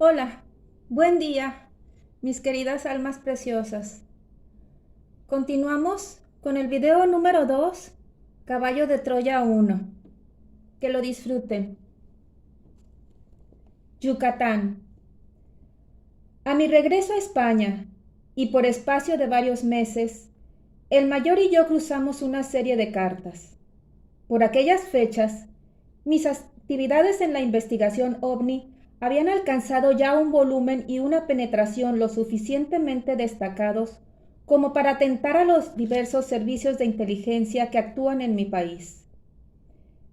Hola, buen día, mis queridas almas preciosas. Continuamos con el video número 2, Caballo de Troya 1. Que lo disfruten. Yucatán. A mi regreso a España, y por espacio de varios meses, el mayor y yo cruzamos una serie de cartas. Por aquellas fechas, mis actividades en la investigación OVNI habían alcanzado ya un volumen y una penetración lo suficientemente destacados como para atentar a los diversos servicios de inteligencia que actúan en mi país.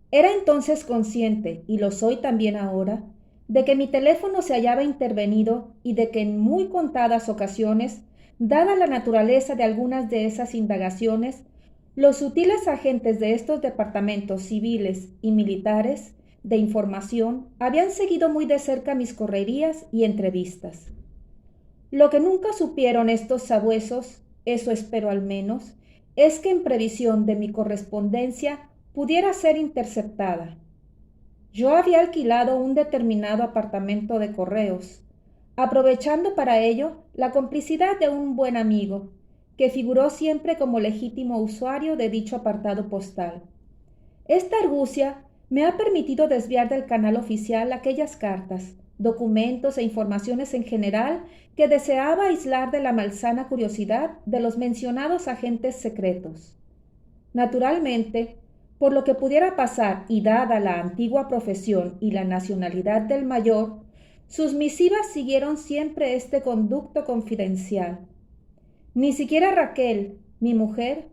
Era entonces consciente, y lo soy también ahora, de que mi teléfono se hallaba intervenido y de que en muy contadas ocasiones, dada la naturaleza de algunas de esas indagaciones, los sutiles agentes de estos departamentos civiles y militares de información habían seguido muy de cerca mis correrías y entrevistas. Lo que nunca supieron estos sabuesos, eso espero al menos, es que en previsión de mi correspondencia pudiera ser interceptada. Yo había alquilado un determinado apartamento de correos, aprovechando para ello la complicidad de un buen amigo, que figuró siempre como legítimo usuario de dicho apartado postal. Esta argucia me ha permitido desviar del canal oficial aquellas cartas, documentos e informaciones en general que deseaba aislar de la malsana curiosidad de los mencionados agentes secretos. Naturalmente, por lo que pudiera pasar y dada la antigua profesión y la nacionalidad del mayor, sus misivas siguieron siempre este conducto confidencial. Ni siquiera Raquel, mi mujer,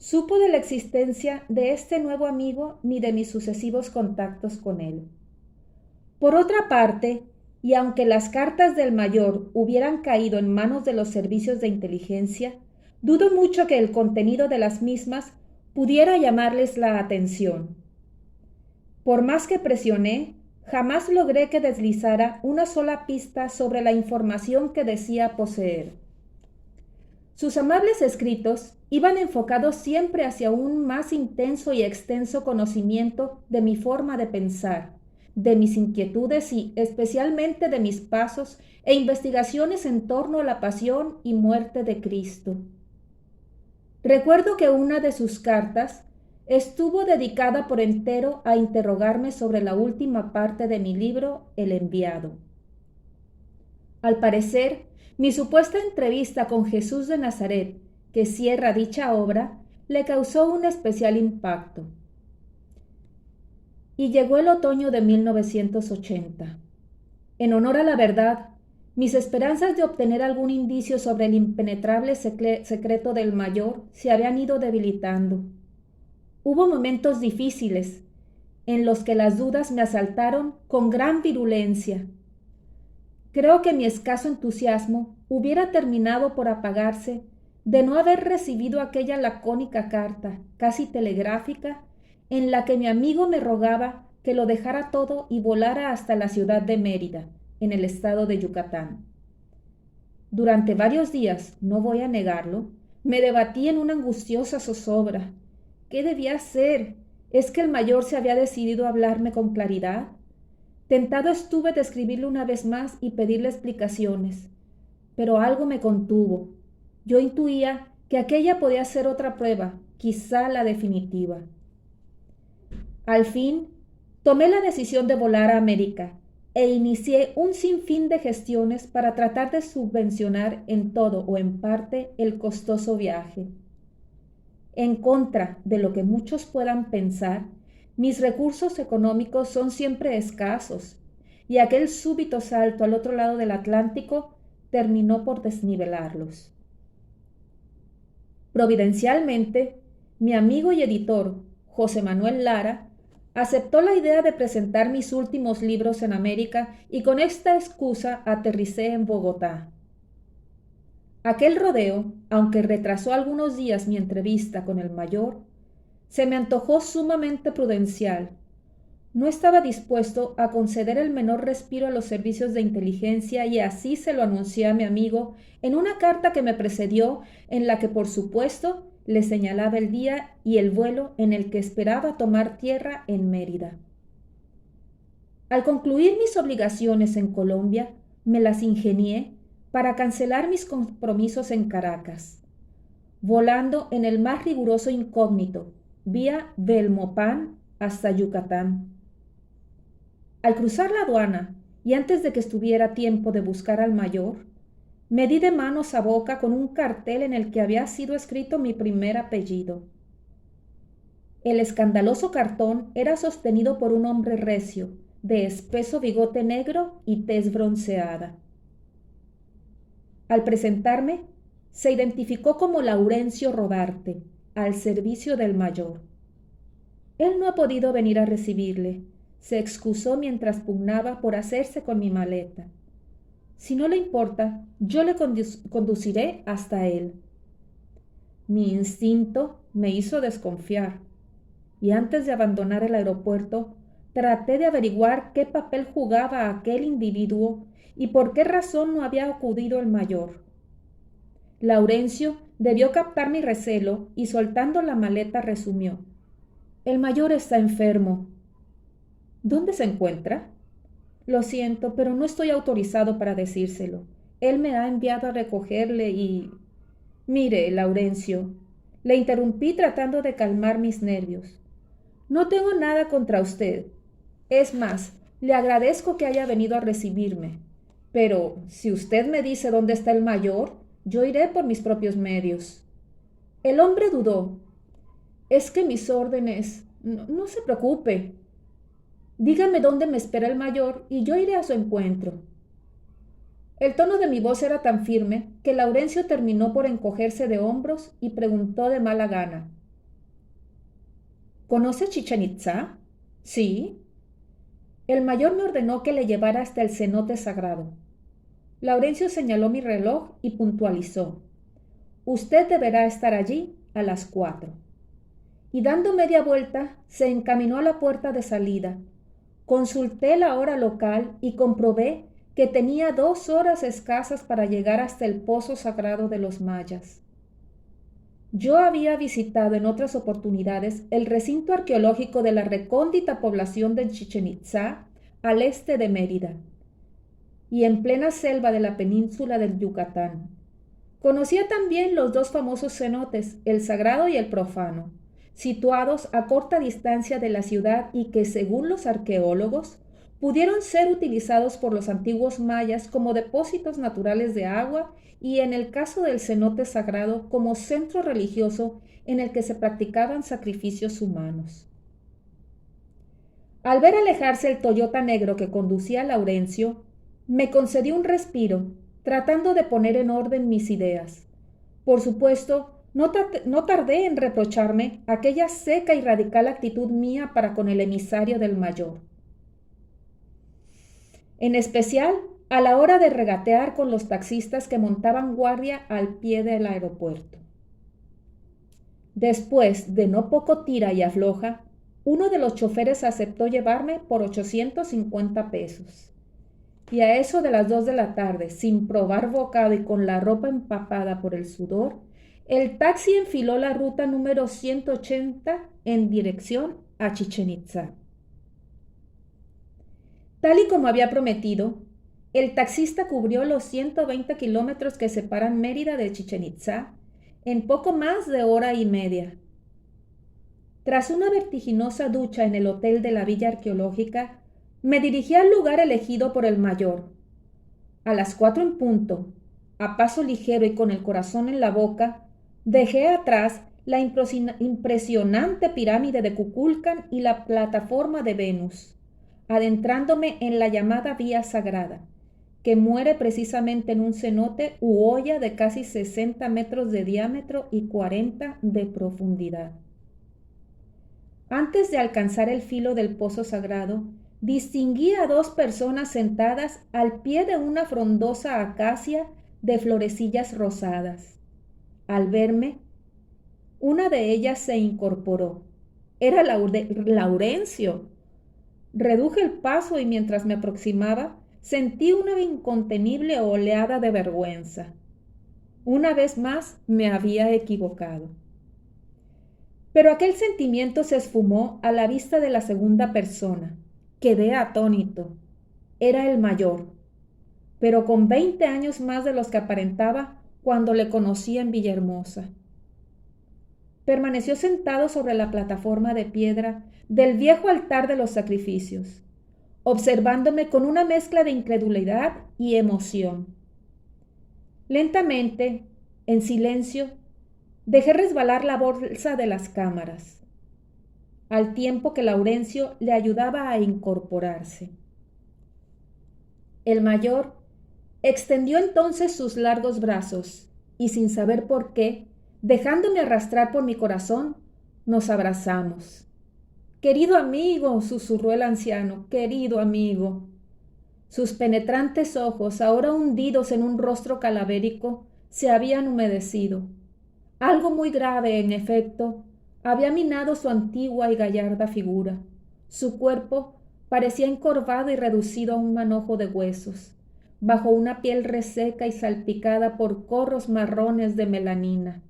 supo de la existencia de este nuevo amigo ni de mis sucesivos contactos con él. Por otra parte, y aunque las cartas del mayor hubieran caído en manos de los servicios de inteligencia, dudo mucho que el contenido de las mismas pudiera llamarles la atención. Por más que presioné, jamás logré que deslizara una sola pista sobre la información que decía poseer. Sus amables escritos iban enfocados siempre hacia un más intenso y extenso conocimiento de mi forma de pensar, de mis inquietudes y especialmente de mis pasos e investigaciones en torno a la pasión y muerte de Cristo. Recuerdo que una de sus cartas estuvo dedicada por entero a interrogarme sobre la última parte de mi libro, El enviado. Al parecer, mi supuesta entrevista con Jesús de Nazaret, que cierra dicha obra, le causó un especial impacto. Y llegó el otoño de 1980. En honor a la verdad, mis esperanzas de obtener algún indicio sobre el impenetrable secreto del mayor se habían ido debilitando. Hubo momentos difíciles en los que las dudas me asaltaron con gran virulencia. Creo que mi escaso entusiasmo hubiera terminado por apagarse de no haber recibido aquella lacónica carta, casi telegráfica, en la que mi amigo me rogaba que lo dejara todo y volara hasta la ciudad de Mérida, en el estado de Yucatán. Durante varios días, no voy a negarlo, me debatí en una angustiosa zozobra. ¿Qué debía hacer? ¿Es que el mayor se había decidido a hablarme con claridad? Tentado estuve de escribirle una vez más y pedirle explicaciones, pero algo me contuvo. Yo intuía que aquella podía ser otra prueba, quizá la definitiva. Al fin, tomé la decisión de volar a América e inicié un sinfín de gestiones para tratar de subvencionar en todo o en parte el costoso viaje. En contra de lo que muchos puedan pensar, mis recursos económicos son siempre escasos, y aquel súbito salto al otro lado del Atlántico terminó por desnivelarlos. Providencialmente, mi amigo y editor, José Manuel Lara, aceptó la idea de presentar mis últimos libros en América y con esta excusa aterricé en Bogotá. Aquel rodeo, aunque retrasó algunos días mi entrevista con el mayor, se me antojó sumamente prudencial. No estaba dispuesto a conceder el menor respiro a los servicios de inteligencia y así se lo anuncié a mi amigo en una carta que me precedió, en la que por supuesto le señalaba el día y el vuelo en el que esperaba tomar tierra en Mérida. Al concluir mis obligaciones en Colombia, me las ingenié para cancelar mis compromisos en Caracas, volando en el más riguroso incógnito, vía Belmopán hasta Yucatán. Al cruzar la aduana, y antes de que estuviera tiempo de buscar al mayor, me di de manos a boca con un cartel en el que había sido escrito mi primer apellido. El escandaloso cartón era sostenido por un hombre recio, de espeso bigote negro y tez bronceada. Al presentarme, se identificó como Laurencio Rodarte, al servicio del mayor. Él no ha podido venir a recibirle. Se excusó mientras pugnaba por hacerse con mi maleta. Si no le importa, yo le conduciré hasta él. Mi instinto me hizo desconfiar, y antes de abandonar el aeropuerto, traté de averiguar qué papel jugaba aquel individuo y por qué razón no había acudido el mayor. Laurencio debió captar mi recelo y soltando la maleta resumió: «El mayor está enfermo». «¿Dónde se encuentra?» «Lo siento, pero no estoy autorizado para decírselo. Él me ha enviado a recogerle y...» «Mire, Laurencio», le interrumpí tratando de calmar mis nervios. «No tengo nada contra usted. Es más, le agradezco que haya venido a recibirme. Pero si usted me dice dónde está el mayor, yo iré por mis propios medios». El hombre dudó. «Es que mis órdenes...» No se preocupe. Dígame dónde me espera el mayor y yo iré a su encuentro». El tono de mi voz era tan firme que Laurencio terminó por encogerse de hombros y preguntó de mala gana: «¿Conoce Chichén Itzá?» «Sí». El mayor me ordenó que le llevara hasta el cenote sagrado. Laurencio señaló mi reloj y puntualizó: «Usted deberá estar allí a las 4». Y dando media vuelta, se encaminó a la puerta de salida. Consulté la hora local y comprobé que tenía 2 horas escasas para llegar hasta el pozo sagrado de los mayas. Yo había visitado en otras oportunidades el recinto arqueológico de la recóndita población de Chichén Itzá, al este de Mérida, y en plena selva de la península del Yucatán. Conocía también los 2 famosos cenotes, el sagrado y el profano, situados a corta distancia de la ciudad y que, según los arqueólogos, pudieron ser utilizados por los antiguos mayas como depósitos naturales de agua y, en el caso del cenote sagrado, como centro religioso en el que se practicaban sacrificios humanos. Al ver alejarse el Toyota negro que conducía a Laurencio, me concedí un respiro, tratando de poner en orden mis ideas. Por supuesto, no tardé en reprocharme aquella seca y radical actitud mía para con el emisario del mayor. En especial a la hora de regatear con los taxistas que montaban guardia al pie del aeropuerto. Después de no poco tira y afloja, uno de los choferes aceptó llevarme por 850 pesos. Y a eso de las 2 de la tarde, sin probar bocado y con la ropa empapada por el sudor, el taxi enfiló la ruta número 180 en dirección a Chichén Itzá. Tal y como había prometido, el taxista cubrió los 120 kilómetros que separan Mérida de Chichén Itzá en poco más de hora y media. Tras una vertiginosa ducha en el hotel de la Villa Arqueológica, me dirigí al lugar elegido por el mayor. A las 4 en punto, a paso ligero y con el corazón en la boca, dejé atrás la impresionante pirámide de Kukulcán y la plataforma de Venus, adentrándome en la llamada Vía Sagrada, que muere precisamente en un cenote u hoya de casi 60 metros de diámetro y 40 de profundidad. Antes de alcanzar el filo del pozo sagrado, distinguí a 2 personas sentadas al pie de una frondosa acacia de florecillas rosadas. Al verme, una de ellas se incorporó. Era Laurencio. Reduje el paso y mientras me aproximaba, sentí una incontenible oleada de vergüenza. Una vez más me había equivocado. Pero aquel sentimiento se esfumó a la vista de la segunda persona. Quedé atónito. Era el mayor. pero con 20 años más de los que aparentaba cuando le conocí en Villahermosa. Permaneció sentado sobre la plataforma de piedra del viejo altar de los sacrificios, observándome con una mezcla de incredulidad y emoción. Lentamente, en silencio, dejé resbalar la bolsa de las cámaras, al tiempo que Laurencio le ayudaba a incorporarse. El mayor extendió entonces sus largos brazos y, sin saber por qué, dejándome arrastrar por mi corazón, nos abrazamos. «Querido amigo», susurró el anciano, «querido amigo». Sus penetrantes ojos, ahora hundidos en un rostro calavérico, se habían humedecido. Algo muy grave, en efecto, había minado su antigua y gallarda figura. Su cuerpo parecía encorvado y reducido a un manojo de huesos, bajo una piel reseca y salpicada por corros marrones de melanina.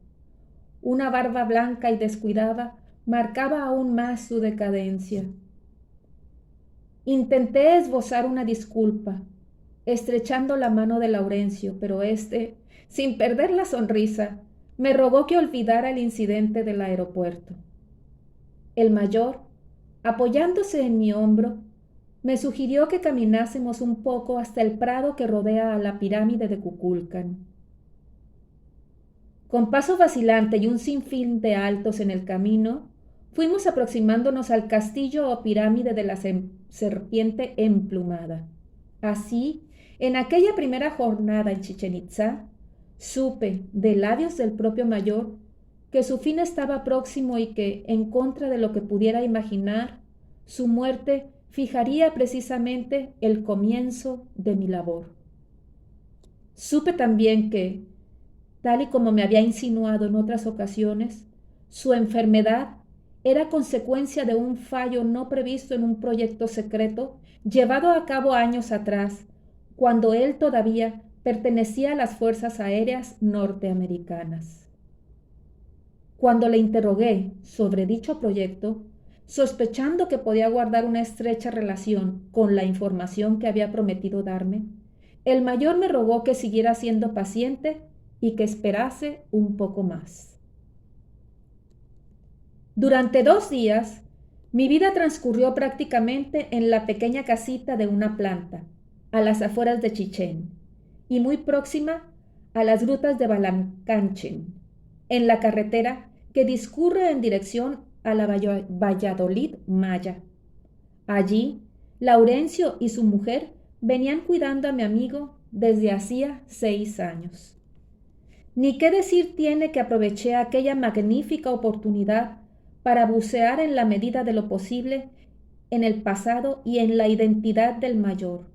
Una barba blanca y descuidada marcaba aún más su decadencia. Intenté esbozar una disculpa, estrechando la mano de Laurencio, pero éste, sin perder la sonrisa, me rogó que olvidara el incidente del aeropuerto. El mayor, apoyándose en mi hombro, me sugirió que caminásemos un poco hasta el prado que rodea a la pirámide de Kukulcán. Con paso vacilante y un sinfín de altos en el camino, fuimos aproximándonos al castillo o pirámide de la serpiente emplumada. Así, en aquella primera jornada en Chichén Itzá, supe, de labios del propio mayor, que su fin estaba próximo y que, en contra de lo que pudiera imaginar, su muerte fijaría precisamente el comienzo de mi labor. Supe también que, tal y como me había insinuado en otras ocasiones, su enfermedad era consecuencia de un fallo no previsto en un proyecto secreto llevado a cabo años atrás, cuando él todavía pertenecía a las Fuerzas Aéreas norteamericanas. Cuando le interrogué sobre dicho proyecto, sospechando que podía guardar una estrecha relación con la información que había prometido darme, el mayor me rogó que siguiera siendo paciente y que esperase un poco más. Durante 2 días, mi vida transcurrió prácticamente en la pequeña casita de una planta, a las afueras de Chichén, y muy próxima a las grutas de Balancanchen, en la carretera que discurre en dirección a la Valladolid Maya. Allí, Laurencio y su mujer venían cuidando a mi amigo desde hacía 6 años. Ni qué decir tiene que aproveché aquella magnífica oportunidad para bucear en la medida de lo posible en el pasado y en la identidad del mayor.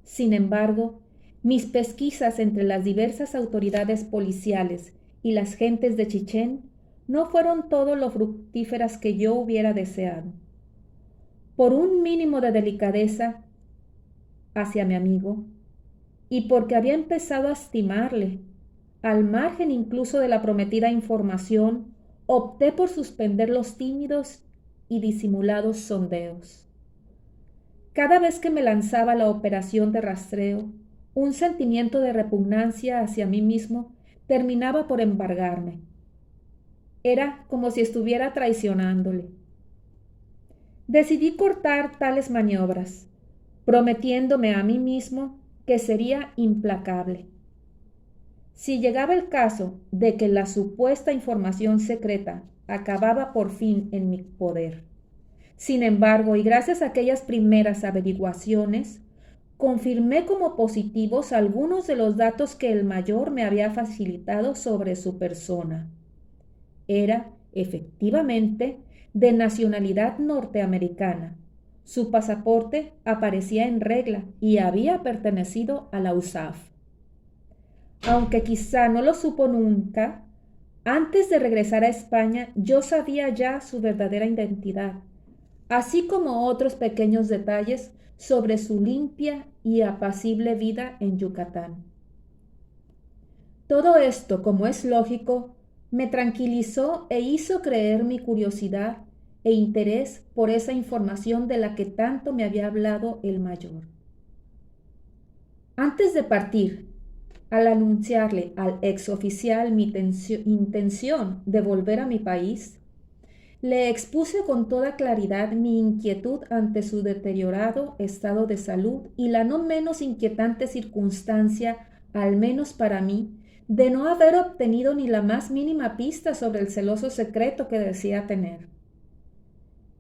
Sin embargo, mis pesquisas entre las diversas autoridades policiales y las gentes de Chichén no fueron todo lo fructíferas que yo hubiera deseado. Por un mínimo de delicadeza hacia mi amigo, y porque había empezado a estimarle, al margen incluso de la prometida información, opté por suspender los tímidos y disimulados sondeos. Cada vez que me lanzaba la operación de rastreo, un sentimiento de repugnancia hacia mí mismo terminaba por embargarme. Era como si estuviera traicionándole. Decidí cortar tales maniobras, prometiéndome a mí mismo que sería implacable. Si llegaba el caso de que la supuesta información secreta acababa por fin en mi poder. Sin embargo, y gracias a aquellas primeras averiguaciones, confirmé como positivos algunos de los datos que el mayor me había facilitado sobre su persona. Era, efectivamente, de nacionalidad norteamericana. Su pasaporte aparecía en regla y había pertenecido a la USAF. Aunque quizá no lo supo nunca, antes de regresar a España yo sabía ya su verdadera identidad, así como otros pequeños detalles sobre su limpia y apacible vida en Yucatán. Todo esto, como es lógico, me tranquilizó e hizo creer mi curiosidad e interés por esa información de la que tanto me había hablado el mayor. Antes de partir, al anunciarle al exoficial mi intención de volver a mi país, le expuse con toda claridad mi inquietud ante su deteriorado estado de salud y la no menos inquietante circunstancia, al menos para mí, de no haber obtenido ni la más mínima pista sobre el celoso secreto que decía tener.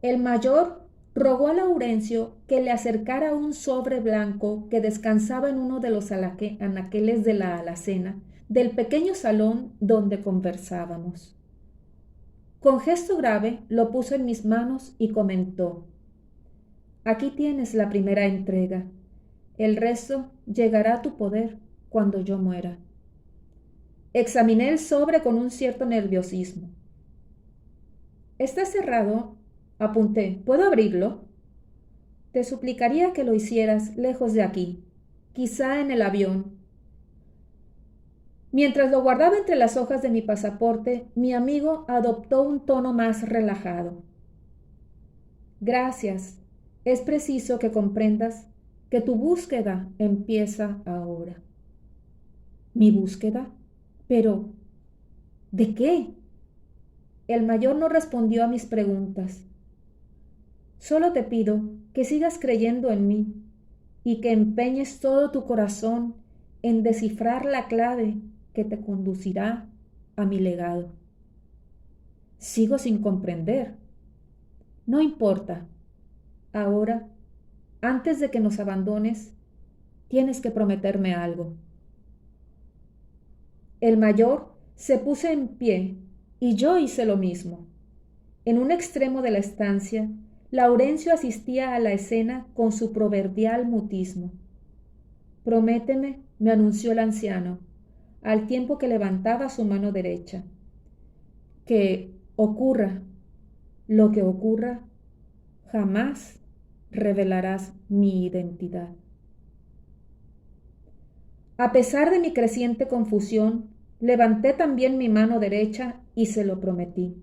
El mayor rogó a Laurencio que le acercara un sobre blanco que descansaba en uno de los anaqueles de la alacena del pequeño salón donde conversábamos. Con gesto grave lo puso en mis manos y comentó: «Aquí tienes la primera entrega. El resto llegará a tu poder cuando yo muera». Examiné el sobre con un cierto nerviosismo. «Está cerrado», apunté. «¿Puedo abrirlo?» «Te suplicaría que lo hicieras lejos de aquí, quizá en el avión». Mientras lo guardaba entre las hojas de mi pasaporte, mi amigo adoptó un tono más relajado. «Gracias. Es preciso que comprendas que tu búsqueda empieza ahora». ¿Mi búsqueda? Pero, ¿de qué? El mayor no respondió a mis preguntas. «Solo te pido que sigas creyendo en mí y que empeñes todo tu corazón en descifrar la clave que te conducirá a mi legado». Sigo sin comprender. No importa. Ahora, antes de que nos abandones, tienes que prometerme algo. El mayor se puso en pie y yo hice lo mismo. En un extremo de la estancia, Laurencio asistía a la escena con su proverbial mutismo. «Prométeme», me anunció el anciano, al tiempo que levantaba su mano derecha, «que ocurra lo que ocurra, jamás revelarás mi identidad». A pesar de mi creciente confusión, levanté también mi mano derecha y se lo prometí,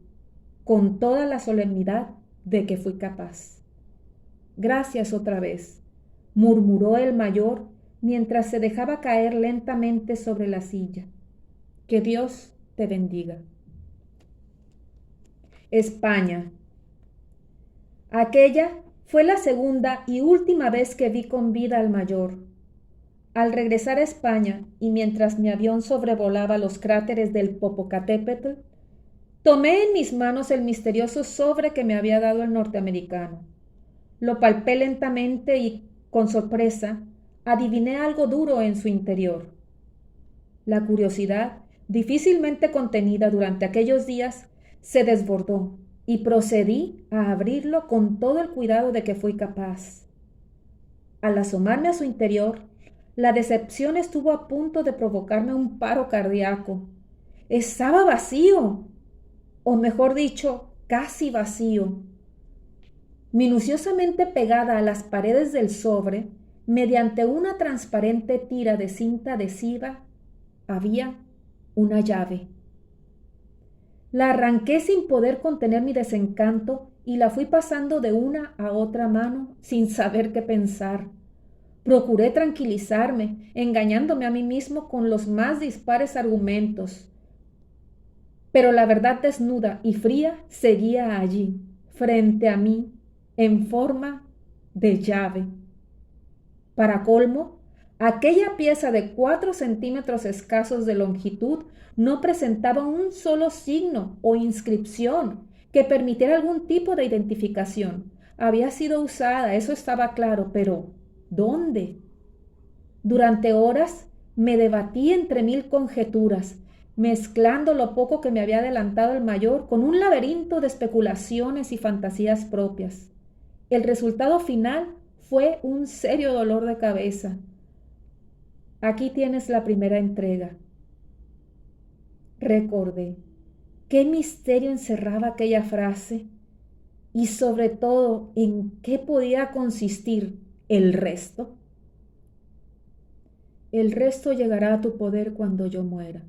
con toda la solemnidad de que fui capaz. «Gracias otra vez», murmuró el mayor mientras se dejaba caer lentamente sobre la silla. «Que Dios te bendiga». España. Aquella fue la segunda y última vez que vi con vida al mayor. Al regresar a España y mientras mi avión sobrevolaba los cráteres del Popocatépetl, tomé en mis manos el misterioso sobre que me había dado el norteamericano. Lo palpé lentamente y, con sorpresa, adiviné algo duro en su interior. La curiosidad, difícilmente contenida durante aquellos días, se desbordó y procedí a abrirlo con todo el cuidado de que fui capaz. Al asomarme a su interior, la decepción estuvo a punto de provocarme un paro cardíaco. Estaba vacío, o mejor dicho, casi vacío. Minuciosamente pegada a las paredes del sobre, mediante una transparente tira de cinta adhesiva, había una llave. La arranqué sin poder contener mi desencanto y la fui pasando de una a otra mano sin saber qué pensar. Procuré tranquilizarme, engañándome a mí mismo con los más dispares argumentos. Pero la verdad desnuda y fría seguía allí, frente a mí, en forma de llave. Para colmo, aquella pieza de 4 centímetros escasos de longitud no presentaba un solo signo o inscripción que permitiera algún tipo de identificación. Había sido usada, eso estaba claro, pero ¿dónde? Durante horas me debatí entre 1000 conjeturas, mezclando lo poco que me había adelantado el mayor con un laberinto de especulaciones y fantasías propias. El resultado final fue un serio dolor de cabeza. Aquí tienes la primera entrega. Recordé qué misterio encerraba aquella frase y sobre todo en qué podía consistir el resto. El resto llegará a tu poder cuando yo muera.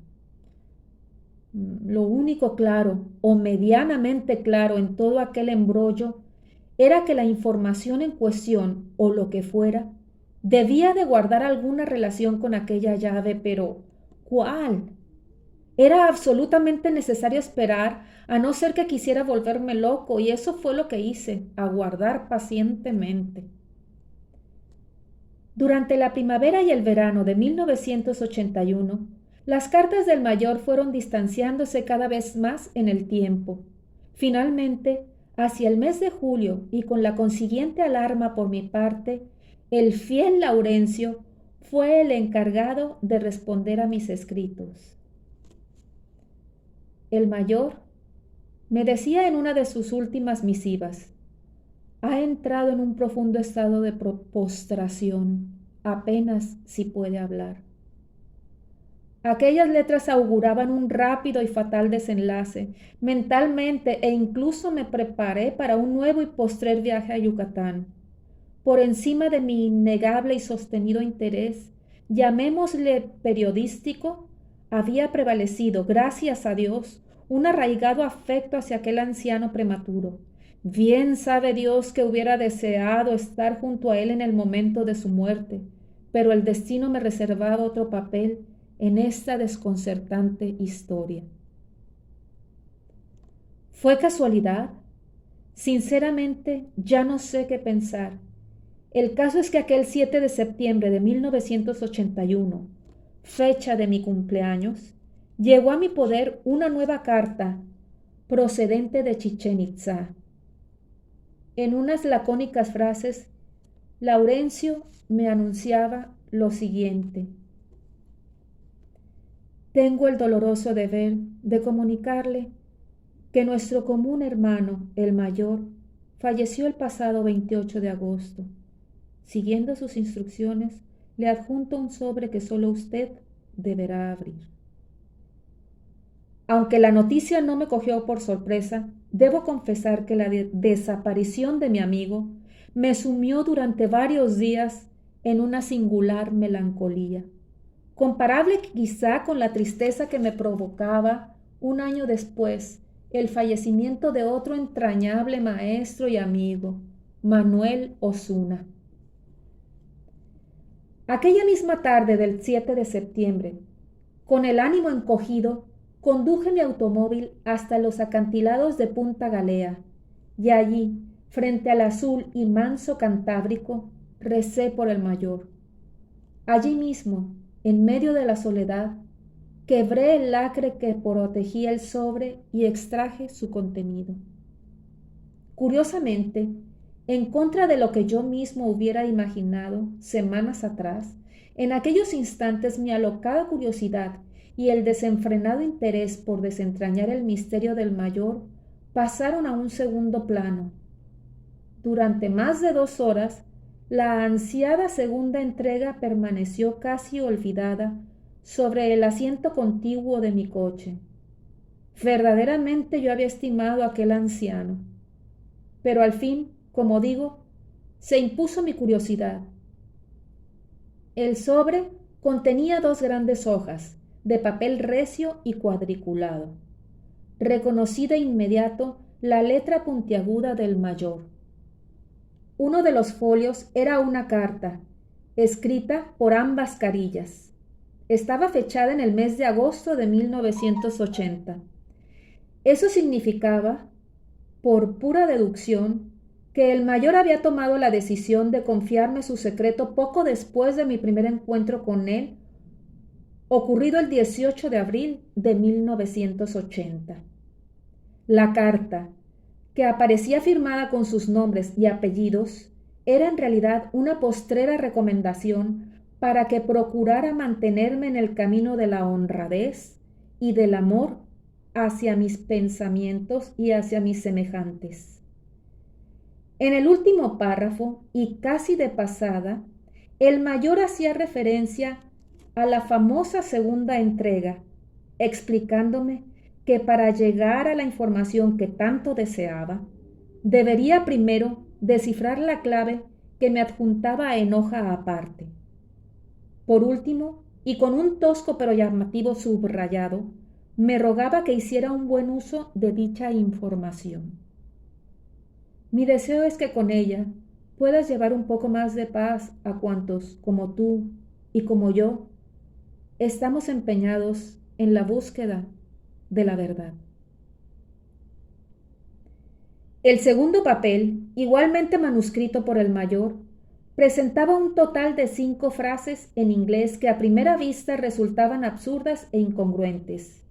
Lo único claro o medianamente claro en todo aquel embrollo era que la información en cuestión, o lo que fuera, Debía de guardar alguna relación con aquella llave, pero ¿cuál? Era absolutamente necesario esperar, a no ser que quisiera volverme loco, y eso fue lo que hice, aguardar pacientemente. Durante la primavera y el verano de 1981, las cartas del mayor fueron distanciándose cada vez más en el tiempo. Finalmente, hacia el mes de julio y con la consiguiente alarma por mi parte, el fiel Laurencio fue el encargado de responder a mis escritos. El mayor me decía en una de sus últimas misivas: ha entrado en un profundo estado de postración, apenas si puede hablar. Aquellas letras auguraban un rápido y fatal desenlace mentalmente, e incluso me preparé para un nuevo y postrer viaje a Yucatán. Por encima de mi innegable y sostenido interés, llamémosle periodístico, había prevalecido, gracias a Dios, un arraigado afecto hacia aquel anciano prematuro. Bien sabe Dios que hubiera deseado estar junto a él en el momento de su muerte, pero el destino me reservaba otro papel en esta desconcertante historia. ¿Fue casualidad? Sinceramente, ya no sé qué pensar. El caso es que aquel 7 de septiembre de 1981, fecha de mi cumpleaños, llegó a mi poder una nueva carta procedente de Chichén Itzá. En unas lacónicas frases, Laurencio me anunciaba lo siguiente: tengo el doloroso deber de comunicarle que nuestro común hermano, el mayor, falleció el pasado 28 de agosto. Siguiendo sus instrucciones, le adjunto un sobre que solo usted deberá abrir. Aunque la noticia no me cogió por sorpresa, debo confesar que la desaparición de mi amigo me sumió durante varios días en una singular melancolía, comparable quizá con la tristeza que me provocaba un año después el fallecimiento de otro entrañable maestro y amigo, Manuel Osuna. Aquella misma tarde del 7 de septiembre, con el ánimo encogido, conduje mi automóvil hasta los acantilados de Punta Galea, y allí, frente al azul y manso Cantábrico, recé por el mayor. Allí mismo, en medio de la soledad, quebré el lacre que protegía el sobre y extraje su contenido. Curiosamente, en contra de lo que yo mismo hubiera imaginado semanas atrás, en aquellos instantes mi alocada curiosidad y el desenfrenado interés por desentrañar el misterio del mayor pasaron a un segundo plano. Durante más de 2 horas, la ansiada segunda entrega permaneció casi olvidada sobre el asiento contiguo de mi coche. Verdaderamente yo había estimado a aquel anciano. Pero al fin, como digo, se impuso mi curiosidad. El sobre contenía 2 grandes hojas de papel recio y cuadriculado. Reconocí de inmediato la letra puntiaguda del mayor. Uno de los folios era una carta, escrita por ambas carillas. Estaba fechada en el mes de agosto de 1980. Eso significaba, por pura deducción, que el mayor había tomado la decisión de confiarme su secreto poco después de mi primer encuentro con él, ocurrido el 18 de abril de 1980. La carta, que aparecía firmada con sus nombres y apellidos, era en realidad una postrera recomendación para que procurara mantenerme en el camino de la honradez y del amor hacia mis pensamientos y hacia mis semejantes. En el último párrafo, y casi de pasada, el mayor hacía referencia a la famosa segunda entrega, explicándome que para llegar a la información que tanto deseaba, debería primero descifrar la clave que me adjuntaba en hoja aparte. Por último, y con un tosco pero llamativo subrayado, me rogaba que hiciera un buen uso de dicha información. Mi deseo es que con ella, puedas llevar un poco más de paz a cuantos, como tú y como yo, estamos empeñados en la búsqueda de la verdad. El segundo papel, igualmente manuscrito por el mayor, presentaba un total de 5 frases en inglés que a primera vista resultaban absurdas e incongruentes.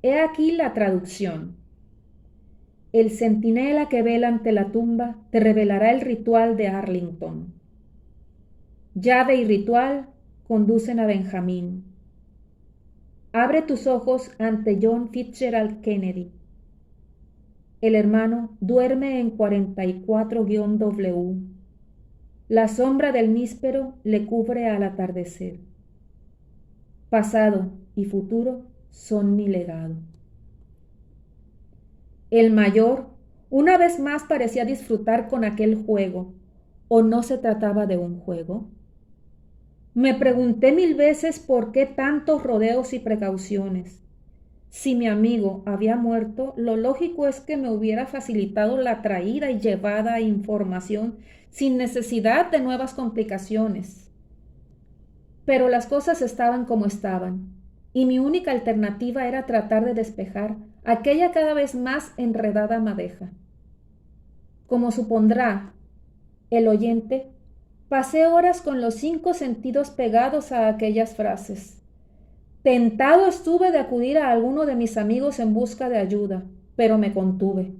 He aquí la traducción. El centinela que vela ante la tumba te revelará el ritual de Arlington. Llave y ritual conducen a Benjamín. Abre tus ojos ante John Fitzgerald Kennedy. El hermano duerme en 44-W. La sombra del níspero le cubre al atardecer. Pasado y futuro son mi legado. El mayor, una vez más, parecía disfrutar con aquel juego, ¿o no se trataba de un juego? Me pregunté 1000 veces por qué tantos rodeos y precauciones. Si mi amigo había muerto, lo lógico es que me hubiera facilitado la traída y llevada información sin necesidad de nuevas complicaciones. Pero las cosas estaban como estaban, y mi única alternativa era tratar de despejar aquella cada vez más enredada madeja. Como supondrá el oyente, pasé horas con los 5 sentidos pegados a aquellas frases. Tentado estuve de acudir a alguno de mis amigos en busca de ayuda, pero me contuve.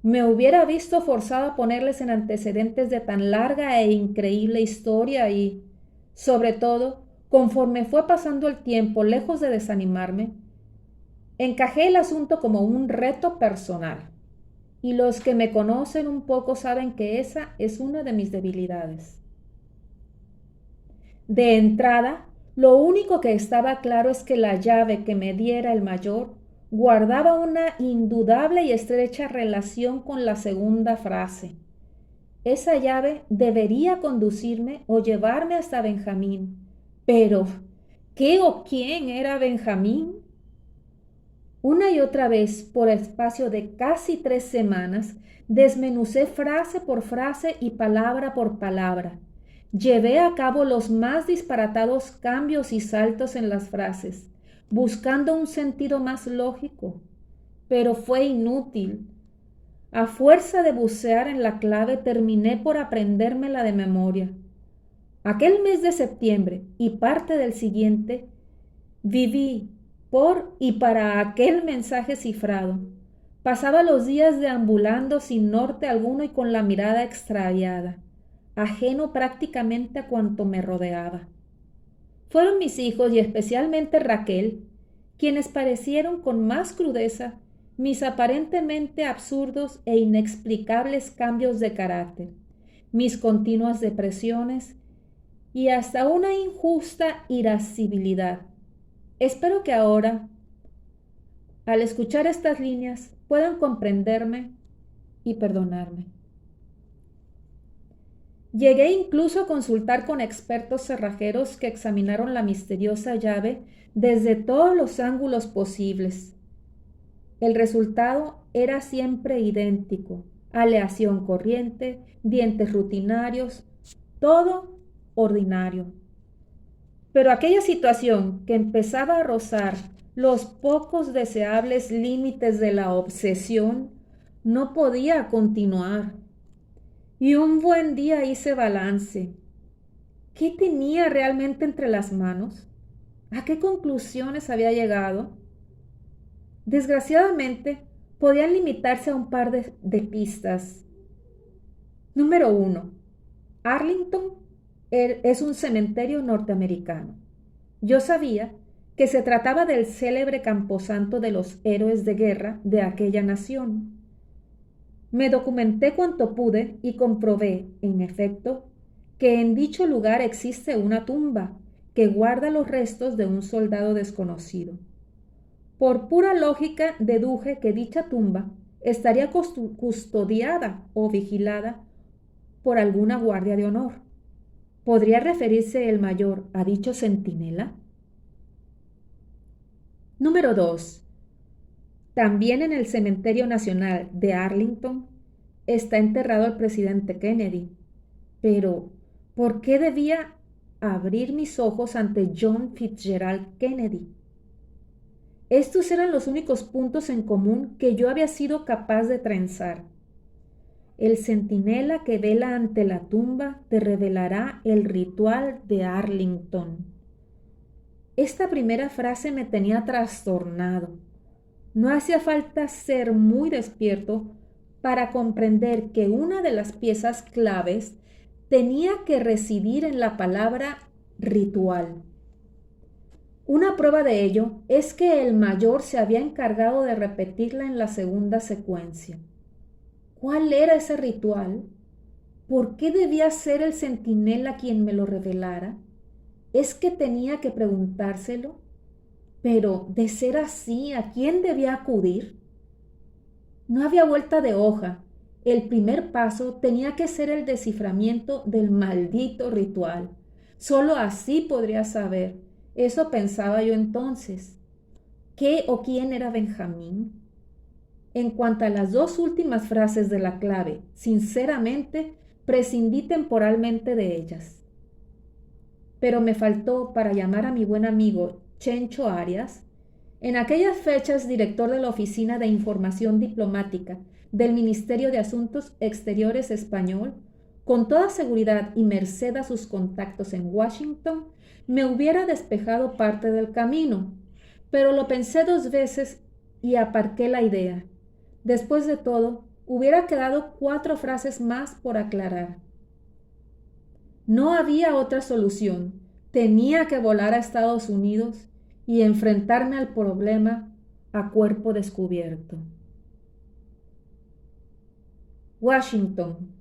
Me hubiera visto forzado a ponerles en antecedentes de tan larga e increíble historia y, sobre todo, conforme fue pasando el tiempo, lejos de desanimarme, encajé el asunto como un reto personal. Y los que me conocen un poco saben que esa es una de mis debilidades. De entrada, lo único que estaba claro es que la llave que me diera el mayor guardaba una indudable y estrecha relación con la segunda frase. Esa llave debería conducirme o llevarme hasta Benjamín. Pero, ¿qué o quién era Benjamín? Una y otra vez, por espacio de casi 3 semanas, desmenucé frase por frase y palabra por palabra. Llevé a cabo los más disparatados cambios y saltos en las frases, buscando un sentido más lógico, pero fue inútil. A fuerza de bucear en la clave, terminé por aprendérmela de memoria. Aquel mes de septiembre y parte del siguiente, viví por y para aquel mensaje cifrado. Pasaba los días deambulando sin norte alguno y con la mirada extraviada, ajeno prácticamente a cuanto me rodeaba. Fueron mis hijos y especialmente Raquel quienes parecieron con más crudeza mis aparentemente absurdos e inexplicables cambios de carácter, mis continuas depresiones y hasta una injusta irascibilidad. Espero que ahora, al escuchar estas líneas, puedan comprenderme y perdonarme. Llegué incluso a consultar con expertos cerrajeros que examinaron la misteriosa llave desde todos los ángulos posibles. El resultado era siempre idéntico: aleación corriente, dientes rutinarios, todo ordinario. Pero aquella situación que empezaba a rozar los pocos deseables límites de la obsesión no podía continuar. Y un buen día hice balance. ¿Qué tenía realmente entre las manos? ¿A qué conclusiones había llegado? Desgraciadamente, podían limitarse a un par de pistas. Número 1. Arlington es un cementerio norteamericano. Yo sabía que se trataba del célebre camposanto de los héroes de guerra de aquella nación. Me documenté cuanto pude y comprobé, en efecto, que en dicho lugar existe una tumba que guarda los restos de un soldado desconocido. Por pura lógica deduje que dicha tumba estaría custodiada o vigilada por alguna guardia de honor. ¿Podría referirse el mayor a dicho centinela? Número 2. También en el Cementerio Nacional de Arlington está enterrado el presidente Kennedy. Pero, ¿por qué debía abrir mis ojos ante John Fitzgerald Kennedy? Estos eran los únicos puntos en común que yo había sido capaz de trenzar. El centinela que vela ante la tumba te revelará el ritual de Arlington. Esta primera frase me tenía trastornado. No hacía falta ser muy despierto para comprender que una de las piezas claves tenía que residir en la palabra ritual. Una prueba de ello es que el mayor se había encargado de repetirla en la segunda secuencia. ¿Cuál era ese ritual? ¿Por qué debía ser el centinela quien me lo revelara? ¿Es que tenía que preguntárselo? Pero, de ser así, ¿a quién debía acudir? No había vuelta de hoja. El primer paso tenía que ser el desciframiento del maldito ritual. Solo así podría saber. Eso pensaba yo entonces. ¿Qué o quién era Benjamín? En cuanto a las dos últimas frases de la clave, sinceramente, prescindí temporalmente de ellas. Pero me faltó para llamar a mi buen amigo Chencho Arias, en aquellas fechas director de la Oficina de Información Diplomática del Ministerio de Asuntos Exteriores español, con toda seguridad y merced a sus contactos en Washington, me hubiera despejado parte del camino, pero lo pensé 2 veces y aparqué la idea. Después de todo, hubiera quedado 4 frases más por aclarar. No había otra solución. Tenía que volar a Estados Unidos y enfrentarme al problema a cuerpo descubierto. Washington.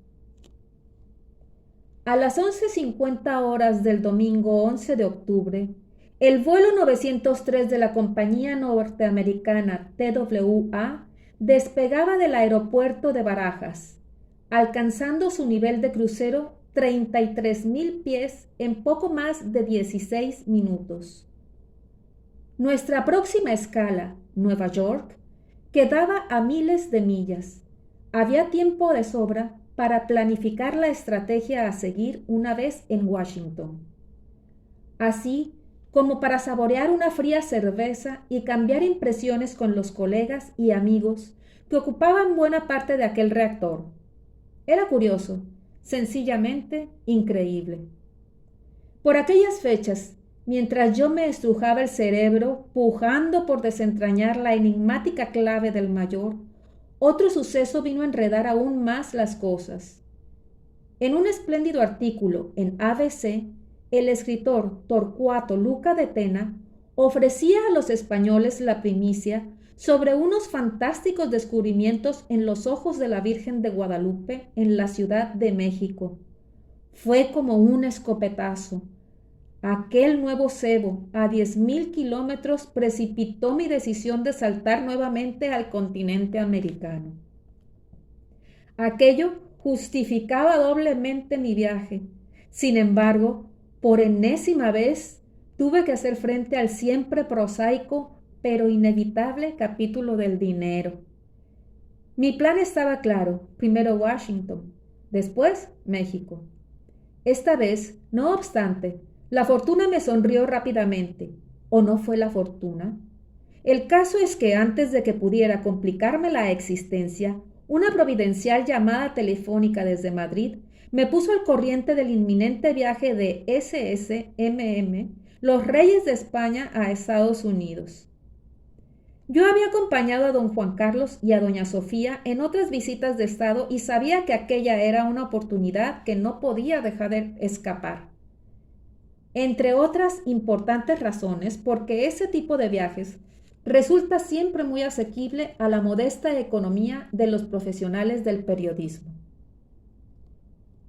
A las 11:50 horas del domingo 11 de octubre, el vuelo 903 de la compañía norteamericana TWA despegaba del aeropuerto de Barajas, alcanzando su nivel de crucero 33,000 pies en poco más de 16 minutos. Nuestra próxima escala, Nueva York, quedaba a miles de millas. Había tiempo de sobra para planificar la estrategia a seguir una vez en Washington. Así como para saborear una fría cerveza y cambiar impresiones con los colegas y amigos que ocupaban buena parte de aquel reactor. Era curioso, sencillamente increíble. Por aquellas fechas, mientras yo me estrujaba el cerebro, pujando por desentrañar la enigmática clave del mayor, otro suceso vino a enredar aún más las cosas. En un espléndido artículo en ABC, el escritor Torcuato Luca de Tena ofrecía a los españoles la primicia sobre unos fantásticos descubrimientos en los ojos de la Virgen de Guadalupe en la Ciudad de México. Fue como un escopetazo. Aquel nuevo cebo, a 10,000 kilómetros, precipitó mi decisión de saltar nuevamente al continente americano. Aquello justificaba doblemente mi viaje. Sin embargo, por enésima vez, tuve que hacer frente al siempre prosaico, pero inevitable capítulo del dinero. Mi plan estaba claro: primero Washington, después México. Esta vez, no obstante, la fortuna me sonrió rápidamente. ¿O no fue la fortuna? El caso es que antes de que pudiera complicarme la existencia, una providencial llamada telefónica desde Madrid me puso al corriente del inminente viaje de SSMM, los Reyes de España, a Estados Unidos. Yo había acompañado a don Juan Carlos y a doña Sofía en otras visitas de Estado y sabía que aquella era una oportunidad que no podía dejar de escapar. Entre otras importantes razones, porque ese tipo de viajes resulta siempre muy asequible a la modesta economía de los profesionales del periodismo.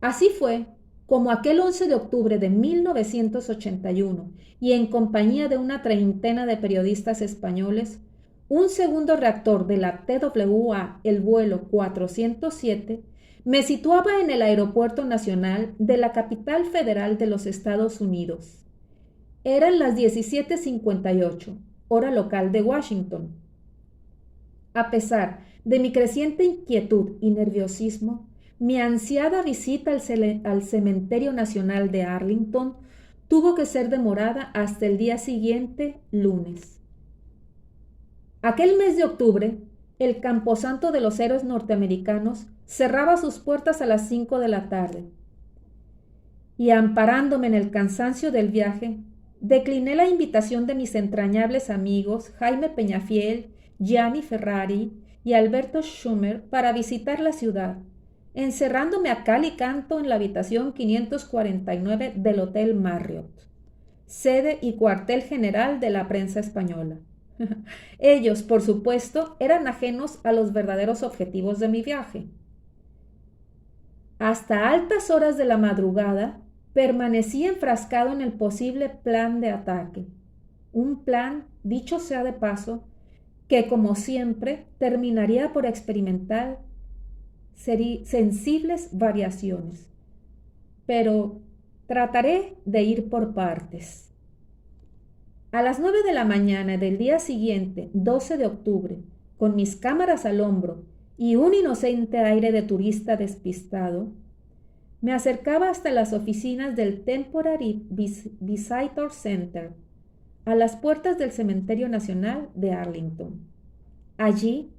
Así fue como aquel 11 de octubre de 1981, y en compañía de una treintena de periodistas españoles, un segundo reactor de la TWA, el vuelo 407, me situaba en el Aeropuerto Nacional de la capital federal de los Estados Unidos. Eran las 17:58, hora local de Washington. A pesar de mi creciente inquietud y nerviosismo, mi ansiada visita al Cementerio Nacional de Arlington tuvo que ser demorada hasta el día siguiente, lunes. Aquel mes de octubre, el camposanto de los héroes norteamericanos cerraba sus puertas a las 5 de la tarde. Y amparándome en el cansancio del viaje, decliné la invitación de mis entrañables amigos Jaime Peñafiel, Gianni Ferrari y Alberto Schumer para visitar la ciudad, encerrándome a cal y canto en la habitación 549 del Hotel Marriott, sede y cuartel general de la prensa española. Ellos, por supuesto, eran ajenos a los verdaderos objetivos de mi viaje. Hasta altas horas de la madrugada, permanecí enfrascado en el posible plan de ataque. Un plan, dicho sea de paso, que como siempre terminaría por experimentar sensibles variaciones. Pero trataré de ir por partes. A las 9 de la mañana del día siguiente, 12 de octubre, con mis cámaras al hombro y un inocente aire de turista despistado, me acercaba hasta las oficinas del Temporary Visitor Center, a las puertas del Cementerio Nacional de Arlington. Allí,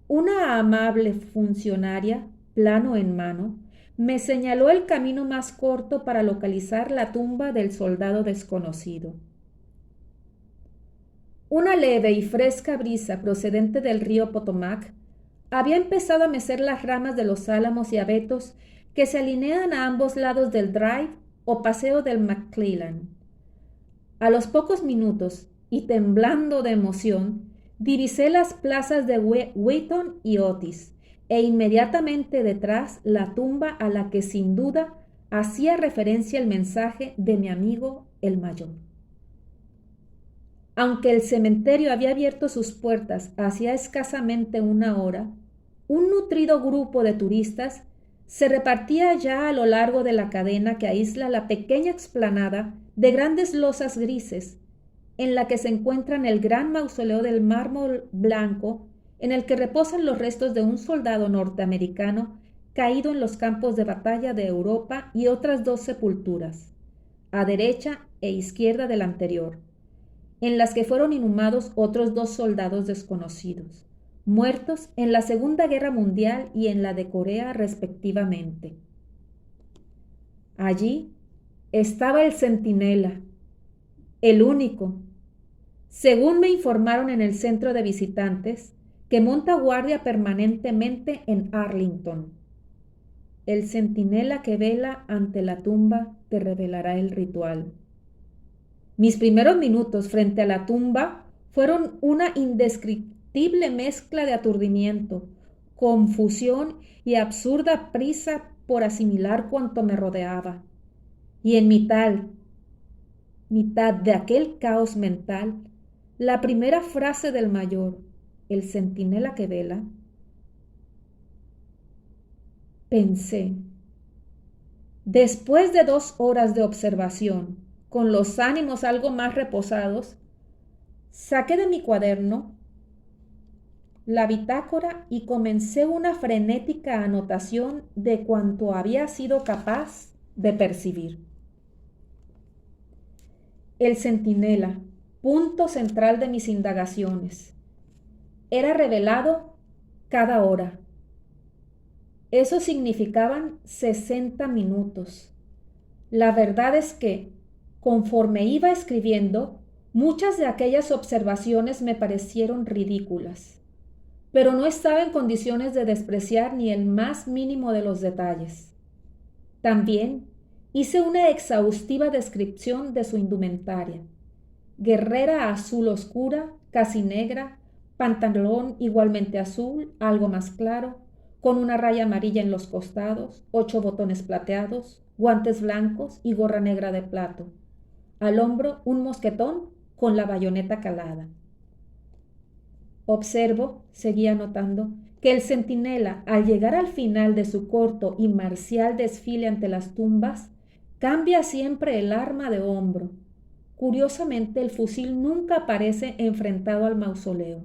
una amable funcionaria, plano en mano, me señaló el camino más corto para localizar la tumba del soldado desconocido. Una leve y fresca brisa procedente del río Potomac había empezado a mecer las ramas de los álamos y abetos que se alinean a ambos lados del Drive o Paseo del McClellan. A los pocos minutos, y temblando de emoción, divisé las plazas de Wheaton y Otis, e inmediatamente detrás la tumba a la que sin duda hacía referencia el mensaje de mi amigo el mayor. Aunque el cementerio había abierto sus puertas hacía escasamente una hora, un nutrido grupo de turistas se repartía ya a lo largo de la cadena que aísla la pequeña explanada de grandes losas grises, en la que se encuentran el gran mausoleo del mármol blanco en el que reposan los restos de un soldado norteamericano caído en los campos de batalla de Europa y otras 2 sepulturas, a derecha e izquierda del anterior, en las que fueron inhumados otros 2 soldados desconocidos, muertos en la Segunda Guerra Mundial y en la de Corea respectivamente. Allí estaba el centinela, el único, según me informaron en el centro de visitantes, que monta guardia permanentemente en Arlington. El centinela que vela ante la tumba te revelará el ritual. Mis primeros minutos frente a la tumba fueron una indescriptible mezcla de aturdimiento, confusión y absurda prisa por asimilar cuanto me rodeaba. Y en mitad de aquel caos mental, la primera frase del mayor, el centinela que vela, pensé. Después de 2 horas de observación, con los ánimos algo más reposados, saqué de mi cuaderno la bitácora y comencé una frenética anotación de cuanto había sido capaz de percibir. El centinela, punto central de mis indagaciones, era revelado cada hora. Eso significaban 60 minutos. La verdad es que, conforme iba escribiendo, muchas de aquellas observaciones me parecieron ridículas, pero no estaba en condiciones de despreciar ni el más mínimo de los detalles. También hice una exhaustiva descripción de su indumentaria: guerrera azul oscura, casi negra, pantalón igualmente azul, algo más claro, con una raya amarilla en los costados, 8 botones plateados, guantes blancos y gorra negra de plato. Al hombro un mosquetón con la bayoneta calada. Observo, seguía notando, que el centinela, al llegar al final de su corto y marcial desfile ante las tumbas, cambia siempre el arma de hombro. Curiosamente, el fusil nunca aparece enfrentado al mausoleo.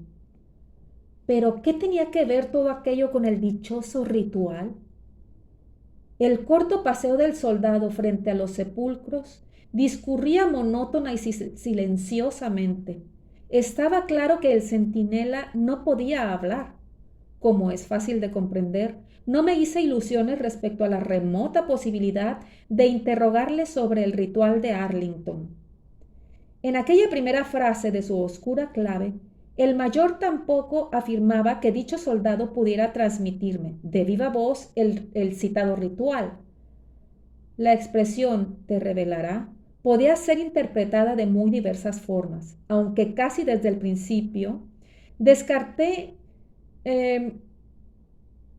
Pero, ¿qué tenía que ver todo aquello con el dichoso ritual? El corto paseo del soldado frente a los sepulcros discurría monótona y silenciosamente. Estaba claro que el centinela no podía hablar. Como es fácil de comprender, no me hice ilusiones respecto a la remota posibilidad de interrogarle sobre el ritual de Arlington. En aquella primera frase de su oscura clave, el mayor tampoco afirmaba que dicho soldado pudiera transmitirme de viva voz el citado ritual. La expresión "te revelará" podía ser interpretada de muy diversas formas, aunque casi desde el principio descarté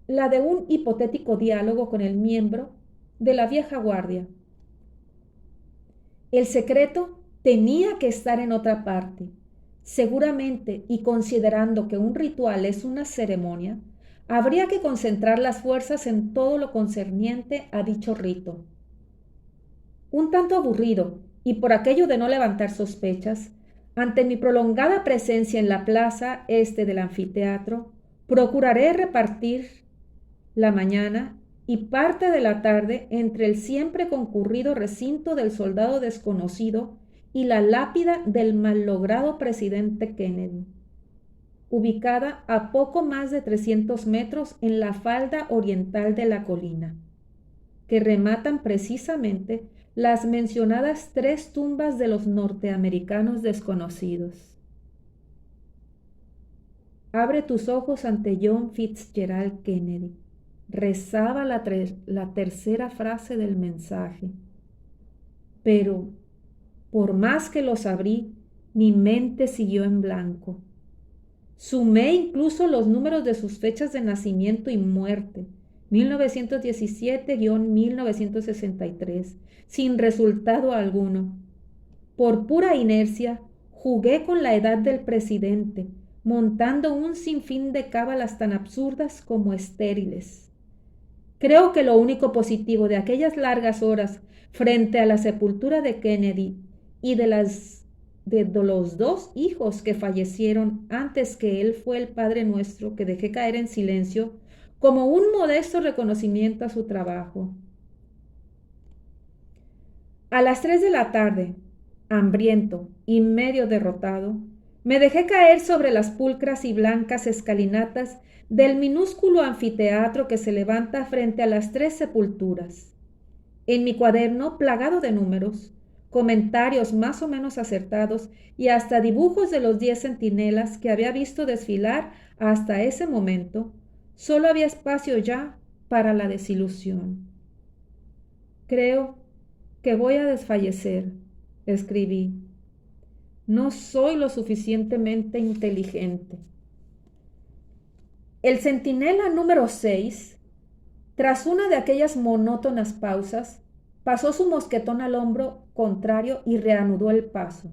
la de un hipotético diálogo con el miembro de la vieja guardia. El secreto tenía que estar en otra parte. Seguramente, y considerando que un ritual es una ceremonia, habría que concentrar las fuerzas en todo lo concerniente a dicho rito. Un tanto aburrido, y por aquello de no levantar sospechas, ante mi prolongada presencia en la plaza este del anfiteatro, procuraré repartir la mañana y parte de la tarde entre el siempre concurrido recinto del soldado desconocido y la lápida del mallogrado presidente Kennedy, ubicada a poco más de 300 metros en la falda oriental de la colina, que rematan precisamente las mencionadas 3 tumbas de los norteamericanos desconocidos. Abre tus ojos ante John Fitzgerald Kennedy. Rezaba la tercera frase del mensaje. Pero, por más que los abrí, mi mente siguió en blanco. Sumé incluso los números de sus fechas de nacimiento y muerte, 1917-1963, sin resultado alguno. Por pura inercia, jugué con la edad del presidente, montando un sinfín de cábalas tan absurdas como estériles. Creo que lo único positivo de aquellas largas horas frente a la sepultura de Kennedy y de los 2 hijos que fallecieron antes que él fue el Padre Nuestro que dejé caer en silencio como un modesto reconocimiento a su trabajo. A las 3 de la tarde, hambriento y medio derrotado, me dejé caer sobre las pulcras y blancas escalinatas del minúsculo anfiteatro que se levanta frente a las 3 sepulturas. En mi cuaderno, plagado de números, comentarios más o menos acertados y hasta dibujos de los 10 centinelas que había visto desfilar hasta ese momento, solo había espacio ya para la desilusión. Creo que voy a desfallecer, escribí. No soy lo suficientemente inteligente. El centinela número 6, tras una de aquellas monótonas pausas, pasó su mosquetón al hombro contrario y reanudó el paso.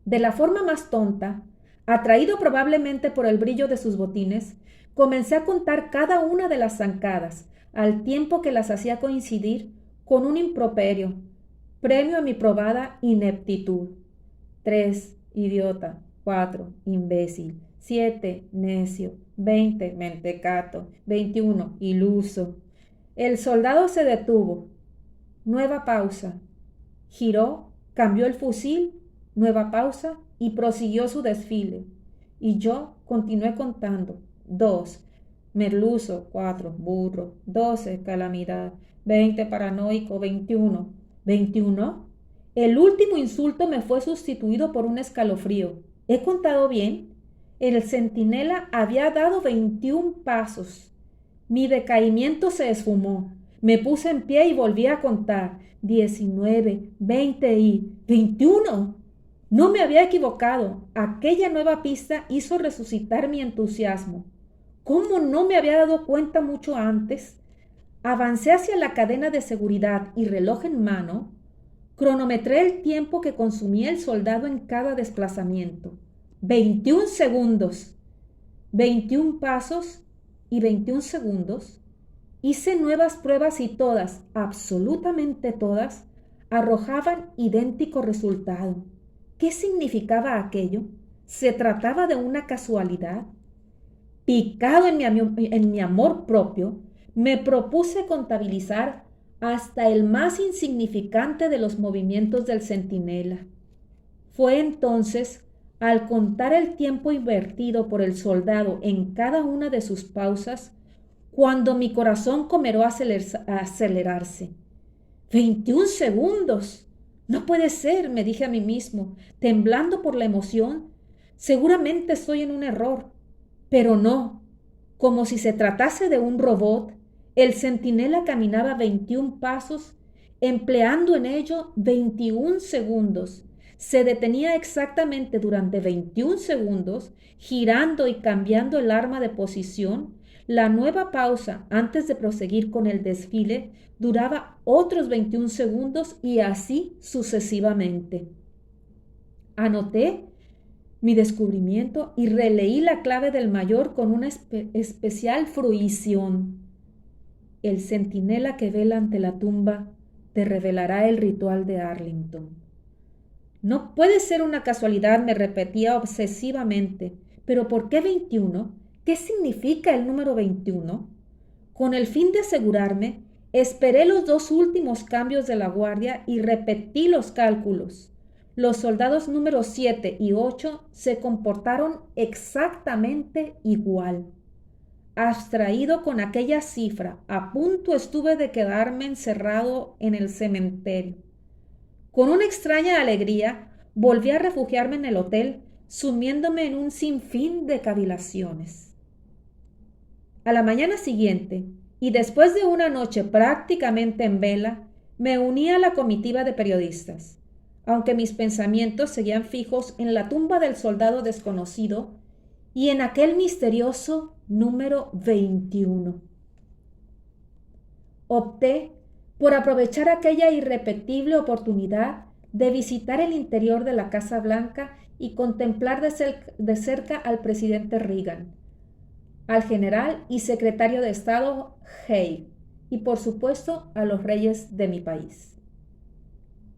De la forma más tonta, atraído probablemente por el brillo de sus botines, comencé a contar cada una de las zancadas, al tiempo que las hacía coincidir con un improperio, premio a mi probada ineptitud. 3, idiota. 4, imbécil. 7, necio. 20, mentecato. 21, iluso. El soldado se detuvo. Nueva pausa. Giró, cambió el fusil, nueva pausa, y prosiguió su desfile. Y yo continué contando. 2, merluzo. 4, burro. 12, calamidad. 20, paranoico. 21. ¿21? El último insulto me fue sustituido por un escalofrío. ¿He contado bien? El centinela había dado 21 pasos. Mi decaimiento se esfumó. Me puse en pie y volví a contar. 19, 20 y 21. No me había equivocado. Aquella nueva pista hizo resucitar mi entusiasmo. ¿Cómo no me había dado cuenta mucho antes? Avancé hacia la cadena de seguridad y, reloj en mano, cronometré el tiempo que consumía el soldado en cada desplazamiento. 21 segundos. 21 pasos y 21 segundos. Hice nuevas pruebas y todas, absolutamente todas, arrojaban idéntico resultado. ¿Qué significaba aquello? ¿Se trataba de una casualidad? Picado en mi amor propio, me propuse contabilizar hasta el más insignificante de los movimientos del centinela. Fue entonces, al contar el tiempo invertido por el soldado en cada una de sus pausas, cuando mi corazón comenzó a acelerarse. 21 segundos. No puede ser, me dije a mí mismo, temblando por la emoción. Seguramente estoy en un error. Pero no. Como si se tratase de un robot, el centinela caminaba 21 pasos, empleando en ello 21 segundos. Se detenía exactamente durante 21 segundos, girando y cambiando el arma de posición. La nueva pausa antes de proseguir con el desfile duraba otros 21 segundos y así sucesivamente. Anoté mi descubrimiento y releí la clave del mayor con una especial fruición. El centinela que vela ante la tumba te revelará el ritual de Arlington. No puede ser una casualidad, me repetía obsesivamente. ¿Pero por qué 21? ¿Qué significa el número 21? Con el fin de asegurarme, esperé los 2 últimos cambios de la guardia y repetí los cálculos. Los soldados números 7 y 8 se comportaron exactamente igual. Abstraído con aquella cifra, a punto estuve de quedarme encerrado en el cementerio. Con una extraña alegría, volví a refugiarme en el hotel, sumiéndome en un sinfín de cavilaciones. A la mañana siguiente, y después de una noche prácticamente en vela, me uní a la comitiva de periodistas, aunque mis pensamientos seguían fijos en la tumba del soldado desconocido y en aquel misterioso número 21. Opté por aprovechar aquella irrepetible oportunidad de visitar el interior de la Casa Blanca y contemplar de cerca al presidente Reagan, al general y secretario de Estado Hay y por supuesto a los reyes de mi país.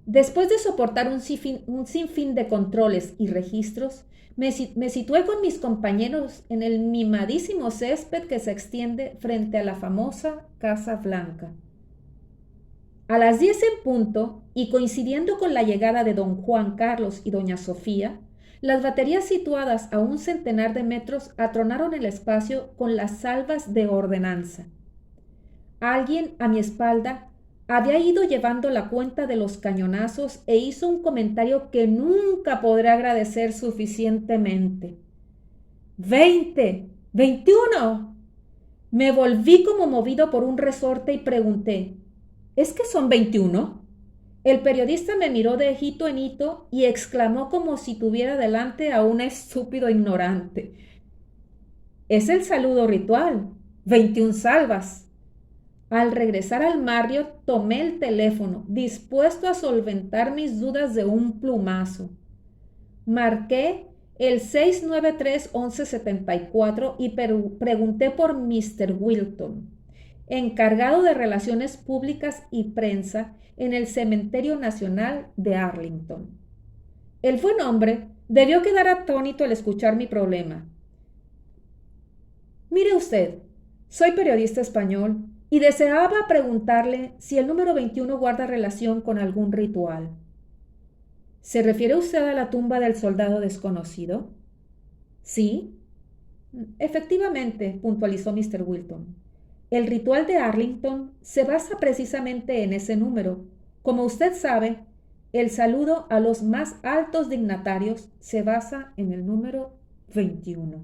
Después de soportar un sinfín de controles y registros, me situé con mis compañeros en el mimadísimo césped que se extiende frente a la famosa Casa Blanca. A las 10 en punto, y coincidiendo con la llegada de don Juan Carlos y doña Sofía, las baterías situadas a un centenar de metros atronaron el espacio con las salvas de ordenanza. Alguien a mi espalda había ido llevando la cuenta de los cañonazos e hizo un comentario que nunca podré agradecer suficientemente. ¡20! ¡21! Me volví como movido por un resorte y pregunté, ¿es que son 21? El periodista me miró de hito en hito y exclamó como si tuviera delante a un estúpido ignorante. Es el saludo ritual. 21 salvas. Al regresar al Marriott, tomé el teléfono, dispuesto a solventar mis dudas de un plumazo. Marqué el 693-1174 y pregunté por Mr. Wilton, encargado de Relaciones Públicas y Prensa en el Cementerio Nacional de Arlington. El buen hombre debió quedar atónito al escuchar mi problema. Mire usted, soy periodista español y deseaba preguntarle si el número 21 guarda relación con algún ritual. ¿Se refiere usted a la tumba del soldado desconocido? Sí. Efectivamente, puntualizó Mr. Wilton. El ritual de Arlington se basa precisamente en ese número. Como usted sabe, el saludo a los más altos dignatarios se basa en el número 21.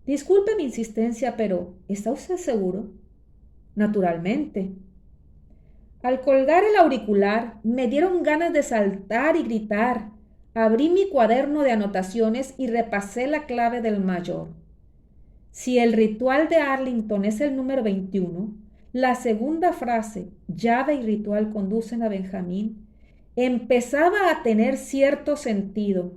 Disculpe mi insistencia, pero ¿está usted seguro? Naturalmente. Al colgar el auricular, me dieron ganas de saltar y gritar. Abrí mi cuaderno de anotaciones y repasé la clave del mayor. Si el ritual de Arlington es el número 21, la segunda frase, llave y ritual conducen a Benjamín, empezaba a tener cierto sentido.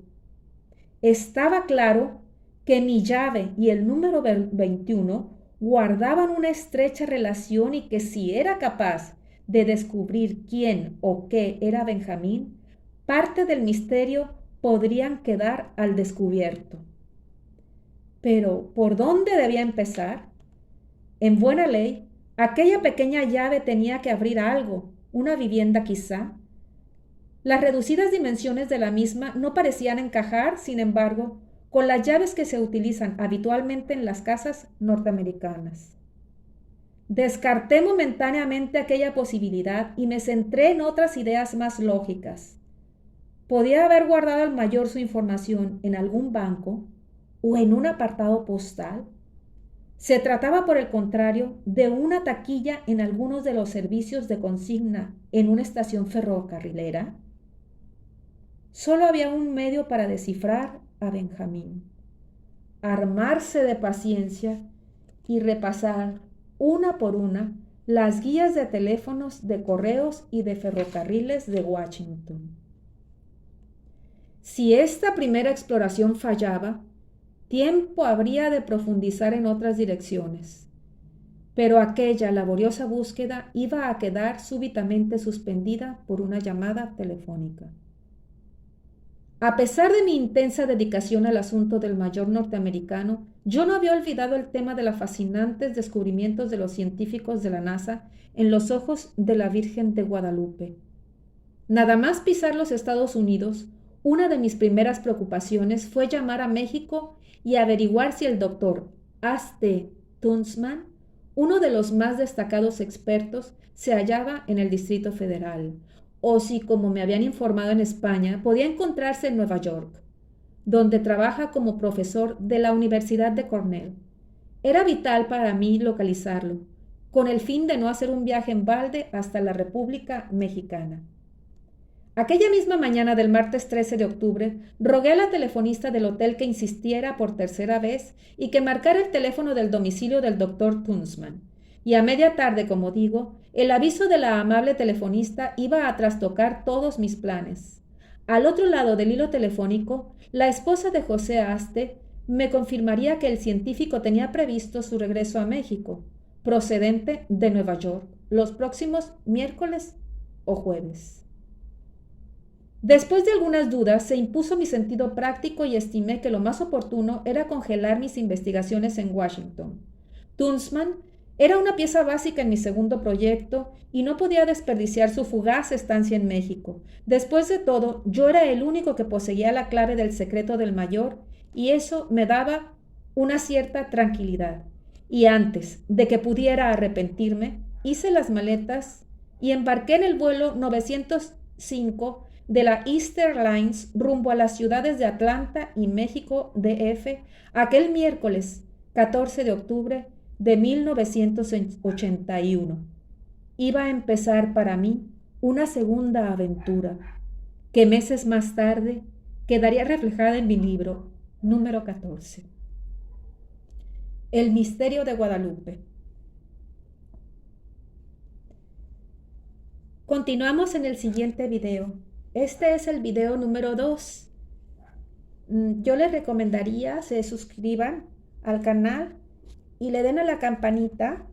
Estaba claro que mi llave y el número 21 guardaban una estrecha relación y que si era capaz de descubrir quién o qué era Benjamín, parte del misterio podrían quedar al descubierto. Pero, ¿por dónde debía empezar? En buena ley, aquella pequeña llave tenía que abrir algo, una vivienda quizá. Las reducidas dimensiones de la misma no parecían encajar, sin embargo, con las llaves que se utilizan habitualmente en las casas norteamericanas. Descarté momentáneamente aquella posibilidad y me centré en otras ideas más lógicas. ¿Podía haber guardado el mayor su información en algún banco o en un apartado postal? Se trataba, por el contrario, de una taquilla en algunos de los servicios de consigna en una estación ferrocarrilera. Solo había un medio para descifrar a Benjamín: armarse de paciencia y repasar una por una las guías de teléfonos, de correos y de ferrocarriles de Washington. Si esta primera exploración fallaba, tiempo habría de profundizar en otras direcciones. Pero aquella laboriosa búsqueda iba a quedar súbitamente suspendida por una llamada telefónica. A pesar de mi intensa dedicación al asunto del mayor norteamericano, yo no había olvidado el tema de los fascinantes descubrimientos de los científicos de la NASA en los ojos de la Virgen de Guadalupe. Nada más pisar los Estados Unidos, una de mis primeras preocupaciones fue llamar a México y averiguar si el doctor A.T. Tunstman, uno de los más destacados expertos, se hallaba en el Distrito Federal, o si, como me habían informado en España, podía encontrarse en Nueva York, donde trabaja como profesor de la Universidad de Cornell. Era vital para mí localizarlo, con el fin de no hacer un viaje en balde hasta la República Mexicana. Aquella misma mañana del martes 13 de octubre, rogué a la telefonista del hotel que insistiera por tercera vez y que marcara el teléfono del domicilio del doctor Tunstman. Y a media tarde, como digo, el aviso de la amable telefonista iba a trastocar todos mis planes. Al otro lado del hilo telefónico, la esposa de José Aste me confirmaría que el científico tenía previsto su regreso a México, procedente de Nueva York, los próximos miércoles o jueves. Después de algunas dudas, se impuso mi sentido práctico y estimé que lo más oportuno era congelar mis investigaciones en Washington. Tunstman era una pieza básica en mi segundo proyecto y no podía desperdiciar su fugaz estancia en México. Después de todo, yo era el único que poseía la clave del secreto del mayor y eso me daba una cierta tranquilidad. Y antes de que pudiera arrepentirme, hice las maletas y embarqué en el vuelo 905 de la Eastern Lines rumbo a las ciudades de Atlanta y México DF aquel miércoles 14 de octubre de 1981. Iba a empezar para mí una segunda aventura que meses más tarde quedaría reflejada en mi libro número 14. El misterio de Guadalupe. Continuamos en el siguiente video. Este es el video número 2. Yo les recomendaría se suscriban al canal y le den a la campanita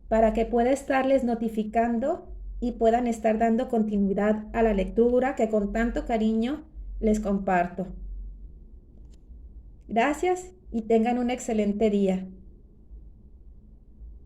para que pueda estarles notificando y puedan estar dando continuidad a la lectura que con tanto cariño les comparto. Gracias y tengan un excelente día.